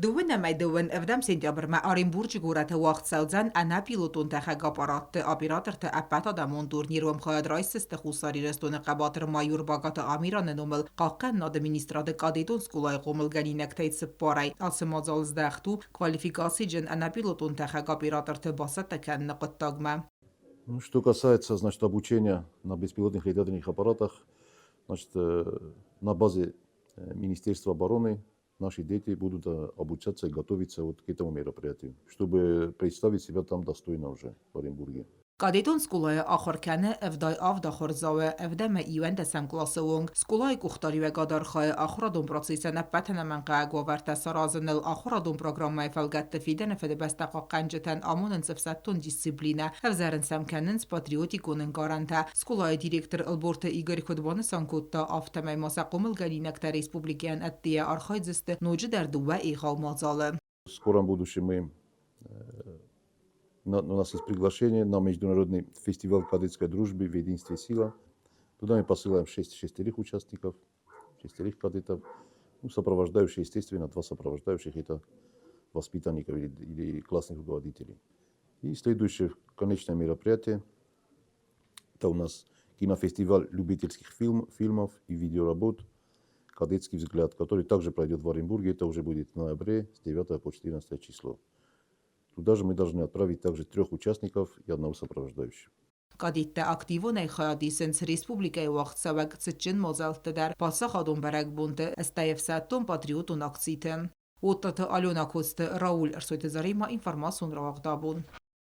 Դուվնը մայդուվն evdem սենտյաբրմա Արինբուրջի գուրաթը վաղցաուձան անա պիլոտուն տեխագապարատը ապիրատրտը ապատ ադամոն դուրնիրում խոյադրայսստը խուսարիրստունը կաբատր մայուր բագատը ամիրանը նոմել կաղկան ադմինիստրատը կադետուն սկուլայ գոմել գանինակտայց սպարայ ասմոզալ զդախտու квалификации джен անա պիլոտուն տեխագապիրատրտը բասատական նկտտագմա. Ну, что касается, значит, обучения на беспилотных летательных аппаратах, значит, на базе Министерства обороны наши дети будут обучаться и готовиться вот к этому мероприятию, чтобы представить себя там достойно уже в Оренбурге. Կադետոն սկուլայը ախորքանը evday avda խորզավը evdəmə իվən դեսəm կլասıvong սկուլայ կուխտարիվə qadarxay axuradon prosesənə bətənəmən qəqovərtə sarazınıl axuradon proqrammayı fəlgətdə fidənə fədəbəstəqa qəncətən amonın sıfsəttun disiplinə evzərin səmkənins patriotikonun qarantə սկուլայı direktor Alborta Igor Kudbanı sankutda avtəməy masaqomıl gəlinəkdə respublikən ətdiyə arxaycıstı nocu dərduvə iğal mazalı. В скором будущем у нас есть приглашение на международный фестиваль кадетской дружбы в единстве сила. Туда мы посылаем шестерых участников, шестерых кадетов. Ну, сопровождающие, естественно, 2 сопровождающих это воспитанников или классных руководителей. И следующее конечное мероприятие это у нас кинофестиваль любительских фильмов и видеоработ «Кадетский взгляд», который также пройдет в Оренбурге. Это уже будет в ноябре с 9 по 14 число. Туда же мы должны отправить также 3 участников и 1 сопровождающего. Կադիտը ակտիվոն է խայադիսենց ռեսպուբլիկայի վաղցավակ ծճին մոզալտը դար պասախ ադոն բարակ բունտը ըստայև սատոն պատրիոտուն ակցիթը։ Ուտտը ալյոնա կոստը Ռաուլ Արսոյտը զարիմա ինվարմասուն ռաղդաբուն։